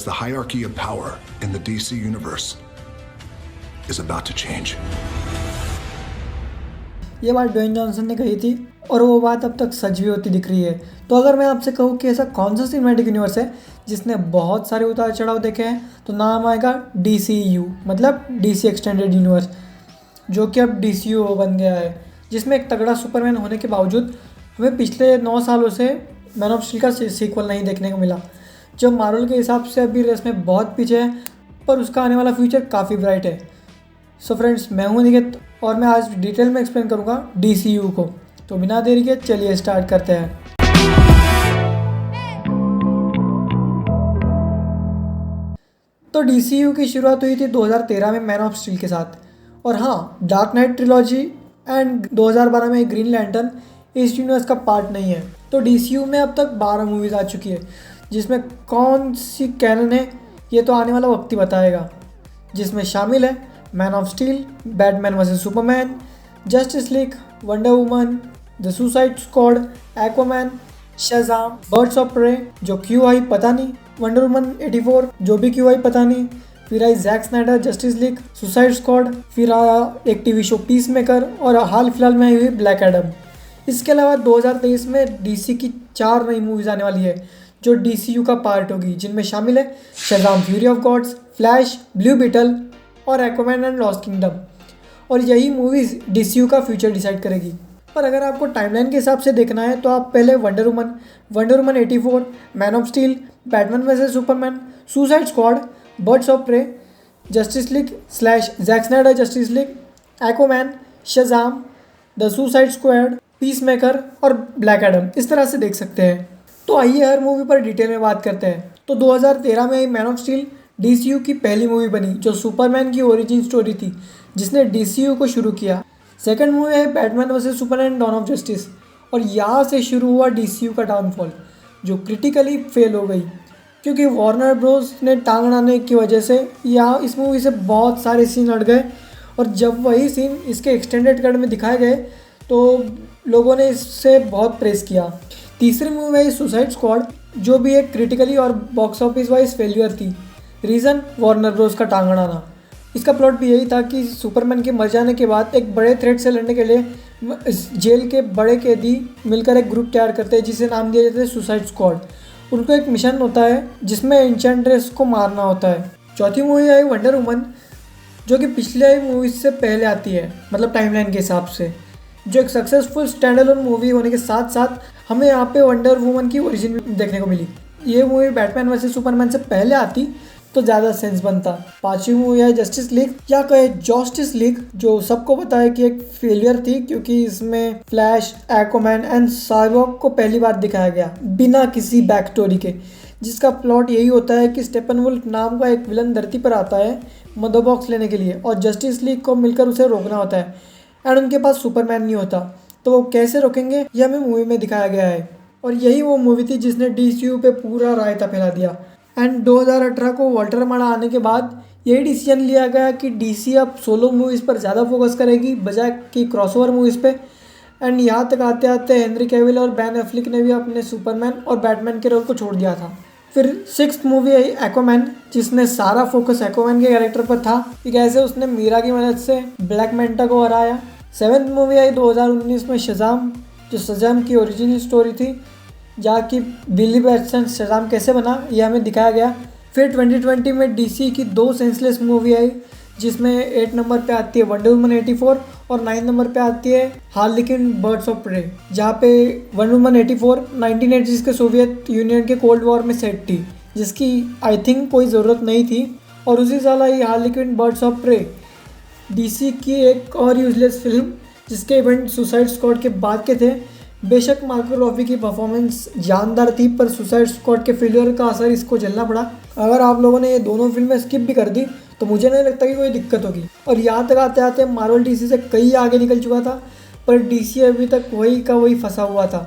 The hierarchy of power in the DC universe is about to change. ये बात Dwayne Johnson ने कही थी और वो बात अब तक सच भी होती दिख रही है। तो अगर मैं आपसे कहूँ कि ऐसा कौन सा सिनेमैटिक यूनिवर्स है जिसने बहुत सारे उतार चढ़ाव देखे हैं, तो नाम आएगा DCU, मतलब DC एक्सटेंडेड यूनिवर्स, जो कि अब DCU बन गया है, जिसमें एक तगड़ा सुपरमैन होने के बावजूद हमें पिछले 9 सालों से मैन ऑफ स्टील का सीक्वल नहीं देखने को मिला, जो मार्वल के हिसाब से अभी रेस में बहुत पीछे है, पर उसका आने वाला फ्यूचर काफ़ी ब्राइट है। सो फ्रेंड्स, मैं हूं निकेत और मैं आज डिटेल में एक्सप्लेन करूंगा DCU को। तो बिना देरी के चलिए स्टार्ट करते हैं। तो DCU की शुरुआत हुई थी 2013 में मैन ऑफ स्टील के साथ, और हाँ, डार्क नाइट ट्रिलॉजी एंड 2012 में ग्रीन लैंटर्न इस यूनिवर्स का पार्ट नहीं है। तो DCU में अब तक 12 मूवीज़ आ चुकी है, जिसमें कौन सी कैनन है ये तो आने वाला वक्त ही बताएगा, जिसमें शामिल है Man of Steel, Batman versus Superman, Justice League, Wonder Woman, the Suicide Squad, Aquaman, Shazam, Birds of Prey जो क्यों आई पता नहीं, वंडर वुमन 84 जो भी क्यों आई पता नहीं, फिर आई Zack Snyder Justice League, Suicide Squad, फिर आया एक टीवी शो पीस मेकर, और हाल फिलहाल में आई हुई ब्लैक एडम। इसके अलावा 2023 में DC की 4 नई मूवीज़ आने वाली है जो DCU का पार्ट होगी, जिनमें शामिल है Shazam Fury of Gods, Flash, Blue Beetle और एक्वामैन एंड लॉस्ट किंगडम। और यही मूवीज़ DCU का फ्यूचर डिसाइड करेगी। पर अगर आपको टाइमलाइन के हिसाब से देखना है तो आप पहले Wonder Woman 84, Man of Steel, Batman versus Superman, Suicide Squad, Birds of Prey, Justice League / Zack Snyder Justice League, Aquaman, Shazam, the Suicide Squad, Peacemaker और ब्लैक एडम इस तरह से देख सकते हैं। तो आइए हर मूवी पर डिटेल में बात करते हैं। तो 2013 में मैन ऑफ स्टील DCU की पहली मूवी बनी, जो सुपरमैन की ओरिजिन स्टोरी थी, जिसने DCU को शुरू किया। सेकंड मूवी है Batman versus Superman Dawn of Justice, और यहाँ से शुरू हुआ DCU का डाउनफॉल, जो क्रिटिकली फेल हो गई, क्योंकि वार्नर ब्रोस ने टांग अड़ाने की वजह से यहाँ इस मूवी से बहुत सारे सीन अड़ गए, और जब वही सीन इसके एक्सटेंडेड कट में दिखाए गए तो लोगों ने इससे बहुत प्रेस किया। तीसरी मूवी है सुसाइड स्क्वाड, जो भी एक क्रिटिकली और बॉक्स ऑफिस वाइज फेलियर थी। रीज़न वार्नर ब्रोस का टांग अड़ाना। इसका प्लॉट भी यही था कि सुपरमैन के मर जाने के बाद एक बड़े थ्रेट से लड़ने के लिए जेल के बड़े कैदी मिलकर एक ग्रुप तैयार करते हैं, जिसे नाम दिया जाता है सुसाइड स्क्वाड। उनको एक मिशन होता है जिसमें एन्चेंट्रेस को मारना होता है। चौथी मूवी आई वंडर वुमन, जो कि पिछले मूवीज से पहले आती है, मतलब टाइमलाइन के हिसाब से, जो एक सक्सेसफुल स्टैंड अलोन मूवी होने के साथ साथ हमें यहाँ पे वंडर वुमन की ओरिजिन देखने को मिली। ये मूवी बैटमैन वर्सेस सुपरमैन से पहले आती तो ज़्यादा सेंस बनता। पांचवी मूवी है जस्टिस लीग, या कहे जस्टिस लीग, जो सबको पता है कि एक फेलियर थी, क्योंकि इसमें फ्लैश, एक्वामैन एंड साइबॉर्ग को पहली बार दिखाया गया बिना किसी बैक स्टोरी के, जिसका प्लॉट यही होता है कि स्टेपनवुल्फ नाम का एक विलन धरती पर आता है मदर बॉक्स लेने के लिए, और जस्टिस लीग को मिलकर उसे रोकना होता है, एंड उनके पास सुपरमैन नहीं होता, तो वो कैसे रोकेंगे ये हमें मूवी में दिखाया गया है। और यही वो मूवी थी जिसने DCU पे पूरा रायता फैला दिया। एंड 2018 को वॉल्टर माड़ा आने के बाद यही डिसीजन लिया गया कि DC अब सोलो मूवीज़ पर ज़्यादा फोकस करेगी बजाय कि क्रॉसओवर मूवीज़ पे। एंड यहाँ तक आते आते हेनरी कैविल और बैन एफ्लिक ने भी अपने सुपरमैन और बैटमैन के रोल को छोड़ दिया था। फिर 6th मूवी आई एक्वामैन, जिसमें सारा फोकस एक्वामैन के कैरेक्टर पर था कि कैसे उसने मीरा की मदद से ब्लैक मैंटा को हराया। 7th मूवी आई 2019 में शज़ाम, जो शज़ाम की ओरिजिनल स्टोरी थी, जहाँ की बिली बैट्सन शज़ाम कैसे बना यह हमें दिखाया गया। फिर 2020 में DC की 2 सेंसलेस मूवी आई, जिसमें 8 नंबर पे आती है वंडर वुमन 84 और 9 नंबर पे आती है हार्लेक्विन बर्ड्स ऑफ प्रे, जहाँ पे वंडर वुमन 84 1980s के सोवियत यूनियन के कोल्ड वॉर में सेट थी, जिसकी आई थिंक कोई ज़रूरत नहीं थी। और उसी साल आई Harley Quinn Birds of Prey, DC की एक और यूजलेस फिल्म, जिसके इवेंट सुसाइड स्क्वाड के बाद के थे। बेशक मार्को रॉबी की परफॉर्मेंस जानदार थी, पर सुसाइड स्क्वाड के फेलियर का असर इसको झेलना पड़ा। अगर आप लोगों ने ये दोनों फिल्में स्किप भी कर दी तो मुझे नहीं लगता कि कोई दिक्कत होगी। और यहाँ तक आते आते मार्वल DC से कई आगे निकल चुका था, पर DC अभी तक वही का वही फंसा हुआ था।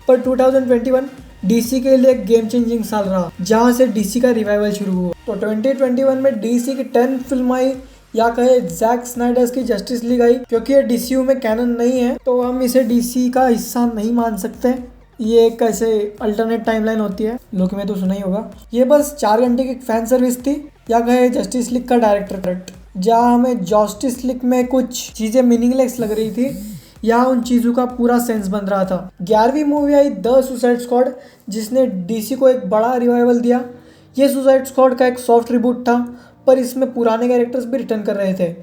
पर 2021 DC के लिए एक गेम चेंजिंग साल रहा, जहाँ से DC का रिवाइवल शुरू हुआ। तो 2021 में DC की 10th फिल्म आई, या कहे जैक स्नाइडर्स की जस्टिस लीग आई। क्योंकि ये DCU में कैनन नहीं है तो हम इसे DC का हिस्सा नहीं मान सकते। ये एक ऐसे अल्टरनेट टाइमलाइन होती है, लोग में तो सुना ही होगा। ये बस 4 घंटे की फैन सर्विस थी, या कहे जस्टिस लीग का डायरेक्टर कट, जहाँ हमें जस्टिस लीग में कुछ चीज़ें मीनिंगलेस लग रही थी, यहाँ उन चीज़ों का पूरा सेंस बन रहा था। 11वीं movie I the Suicide squad, जिसने डीसी को एक बड़ा रिवाइवल दिया। ये सुसाइड स्क्वाड का एक सॉफ्ट रिबूट था, पर इसमें पुराने कैरेक्टर्स भी रिटर्न कर रहे थे,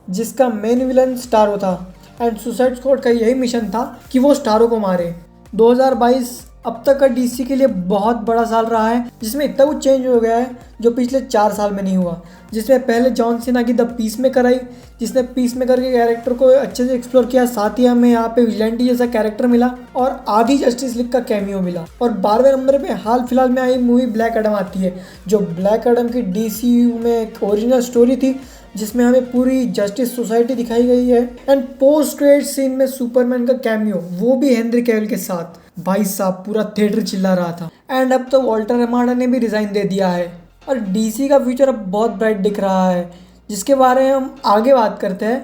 जिसका मेन विलन स्टारो था। एंड सुसाइड स्क्वाड का यही मिशन था कि वो स्टारो को मारे। 2022 अब तक का डीसी के लिए बहुत बड़ा साल रहा है, जिसमें इतना कुछ चेंज हो गया है जो पिछले 4 साल में नहीं हुआ। जिसमें पहले जॉन सीना की द पीसमेकर आई, जिसने पीसमेकर के कैरेक्टर को अच्छे से एक्सप्लोर किया। साथ ही हमें यहाँ पे विजिलेंटी जैसा कैरेक्टर मिला और आधी जस्टिस लीग का कैमियो मिला। और 12वें नंबर पे हाल फिलहाल में आई मूवी ब्लैक एडम आती है, जो ब्लैक एडम की डीसीयू में एक ओरिजिनल स्टोरी थी, जिसमें हमें पूरी जस्टिस सोसाइटी दिखाई गई है। एंड पोस्ट क्रेडिट सीन में सुपरमैन का कैमियो, वो भी हेनरी कैविल के साथ। भाई साहब पूरा थिएटर चिल्ला रहा था। एंड अब तो वॉल्टर हमाडा ने भी रिजाइन दे दिया है और डीसी का फ्यूचर अब बहुत ब्राइट दिख रहा है, जिसके बारे में हम आगे बात करते हैं।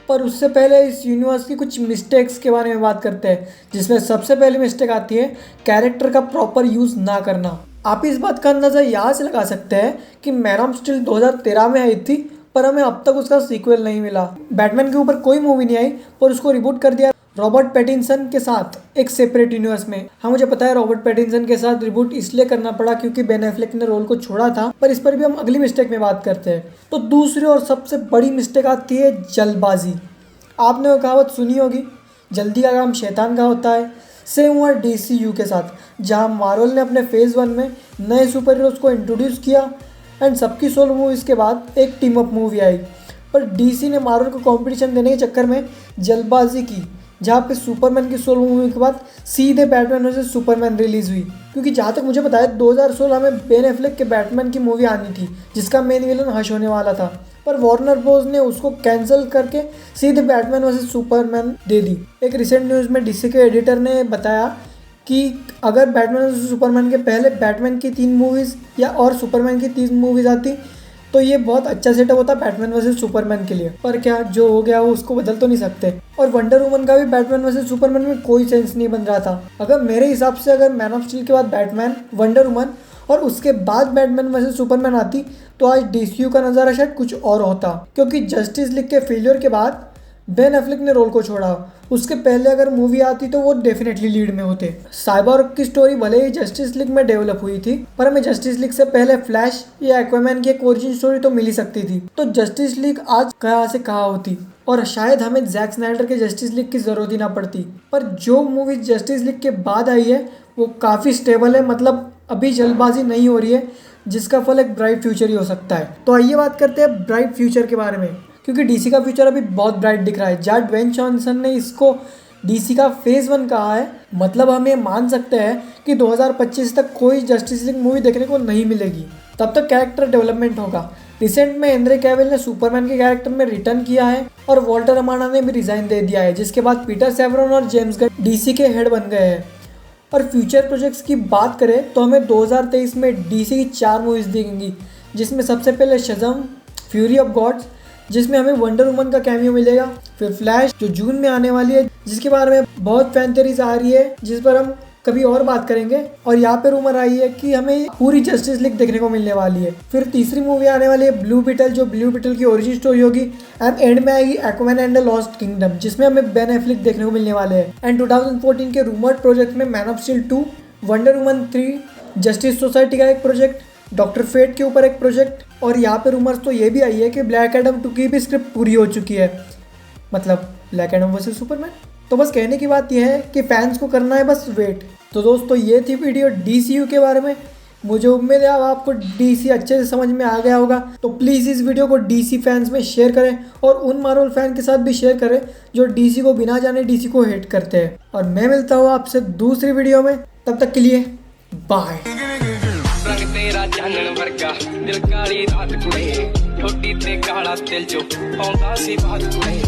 पर उससे पहले इस यूनिवर्स की कुछ मिस्टेक्स के बारे में बात करते हैं, जिसमें सबसे पहली मिस्टेक आती है कैरेक्टर का प्रॉपर यूज़ ना करना। आप इस बात का अंदाज़ा यहाँ से लगा सकते हैं कि मैन ऑफ स्टील 2013 में आई थी, पर हमें अब तक उसका सीक्वल नहीं मिला। बैटमैन के ऊपर कोई मूवी नहीं आई, पर उसको रिबूट कर दिया रॉबर्ट पैटिंसन के साथ एक सेपरेट यूनिवर्स में। हाँ, मुझे पता है रॉबर्ट पैटिंसन के साथ रिबूट इसलिए करना पड़ा क्योंकि बेन एफ्लेक ने रोल को छोड़ा था, पर इस पर भी हम अगली मिस्टेक में बात करते हैं। तो दूसरी और सबसे बड़ी मिस्टेक आती है जल्दबाजी। आपने वो कहावत सुनी होगी, जल्दी का काम शैतान का होता है। सेम हुआ DCU के साथ, जहाँ मार्वल ने अपने फेज़ 1 में नए सुपर हीरोज़ को इंट्रोड्यूस किया एंड सबकी 16 मूवीज़ के बाद एक टीम अप मूवी आई। पर डीसी ने मार्वल को कंपटीशन देने के चक्कर में जल्दबाजी की, जहाँ पे सुपरमैन की 16 मूवी के बाद सीधे बैटमैन वर्सेस सुपरमैन रिलीज़ हुई। क्योंकि जहाँ तक मुझे पता है 2016 में बेन एफ्लेक के बैटमैन की मूवी आनी थी, जिसका मेन विलन हश होने वाला था, पर वार्नर ब्रोस ने उसको कैंसिल करके सीधे बैटमैन वर्सेस सुपरमैन दे दी। एक रिसेंट न्यूज़ में डीसी के एडिटर ने बताया कि अगर बैटमैन वर्सेस सुपरमैन के पहले बैटमैन की 3 मूवीज़ या और सुपरमैन की 3 मूवीज़ आती तो ये बहुत अच्छा सेटअप होता बैटमैन वर्सेस सुपरमैन के लिए। पर क्या जो हो गया वो उसको बदल तो नहीं सकते। और वंडर वुमन का भी बैटमैन वर्सेस सुपरमैन में कोई सेंस नहीं बन रहा था। अगर मेरे हिसाब से अगर मैन ऑफ स्टील के बाद बैटमैन, वंडर वुमन और उसके बाद बैटमैन वर्सेस सुपरमैन आती तो आज डीसीयू का नज़ारा शायद कुछ और होता। क्योंकि जस्टिस लीग के फेलियर के बाद बेन एफ्लेक ने रोल को छोड़ा, उसके पहले अगर मूवी आती तो वो डेफिनेटली लीड में होते। साइबॉर्ग की स्टोरी भले ही जस्टिस लीग में डेवलप हुई थी, पर हमें जस्टिस लीग से पहले फ्लैश या एक्वामैन की एक ओरिजिन स्टोरी तो मिल ही सकती थी। तो जस्टिस लीग आज कहाँ से कहाँ होती और शायद हमें जैक स्नाइडर के जस्टिस लीग की ज़रूरत ही ना पड़ती। पर जो मूवी जस्टिस लीग के बाद आई है वो काफ़ी स्टेबल है, मतलब अभी जल्दबाजी नहीं हो रही है, जिसका फल एक ब्राइट फ्यूचर ही हो सकता है। तो आइए बात करते हैं ब्राइट फ्यूचर के बारे में, क्योंकि डीसी का फ्यूचर अभी बहुत ब्राइट दिख रहा है। जहाँ ड्वेन जॉनसन ने इसको डीसी का फेज़ 1 कहा है, मतलब हम ये मान सकते हैं कि 2025 तक कोई जस्टिस लीग मूवी देखने को नहीं मिलेगी। तब तक कैरेक्टर डेवलपमेंट होगा। रिसेंट में हेनरी कैविल ने सुपरमैन के कैरेक्टर में रिटर्न किया है और वॉल्टर हमाडा ने भी रिजाइन दे दिया है, जिसके बाद पीटर सैवरन और जेम्स गन डीसी के हेड बन गए हैं। और फ्यूचर प्रोजेक्ट्स की बात करें तो हमें 2023 में डीसी की 4 मूवीज़ दिखेंगी, जिसमें सबसे पहले शज़म फ्यूरी ऑफ गॉड्स, जिसमें हमें वंडर वुमन का कैमियो मिलेगा। फिर फ्लैश जो जून में आने वाली है, जिसके बारे में बहुत फैन थ्योरीज आ रही है, जिस पर हम कभी और बात करेंगे। और यहाँ पे रूमर आई है कि हमें पूरी जस्टिस लीग देखने को मिलने वाली है। फिर तीसरी मूवी आने वाली है ब्लू बीटल, जो ब्लू बीटल की ओरिजिन स्टोरी होगी। एंड एंड में आएगी Aquaman and the lost kingdom, जिसमें हमें बेन एफ्लेक देखने को मिलने वाले हैं। एंड 2014 के रूमर्ड प्रोजेक्ट में man of steel 2, wonder woman 3, justice society का एक प्रोजेक्ट, डॉक्टर फेट के ऊपर एक प्रोजेक्ट, और यहाँ पे रूमर्स तो ये भी आई है कि ब्लैक एडम 2 की भी स्क्रिप्ट पूरी हो चुकी है, मतलब ब्लैक एडम वर्सेस सुपरमैन। तो बस कहने की बात यह है कि फैंस को करना है बस वेट। तो दोस्तों ये थी वीडियो डीसीयू के बारे में। मुझे उम्मीद है अब आपको डीसी अच्छे से समझ में आ गया होगा। तो प्लीज़ इस वीडियो को डीसी फैंस में शेयर करें और उन मार्वल फैन के साथ भी शेयर करें जो डीसी को बिना जाने डीसी को हेट करते हैं। और मैं मिलता हूँ आपसे दूसरी वीडियो में, तब तक के लिए बाय। रंग तेरा चानन वर्गा दिल काली रात कुड़े छोटी ते काला दिल जो पाਉਂਦਾ ਸੀ ਬਾਤ कुड़े।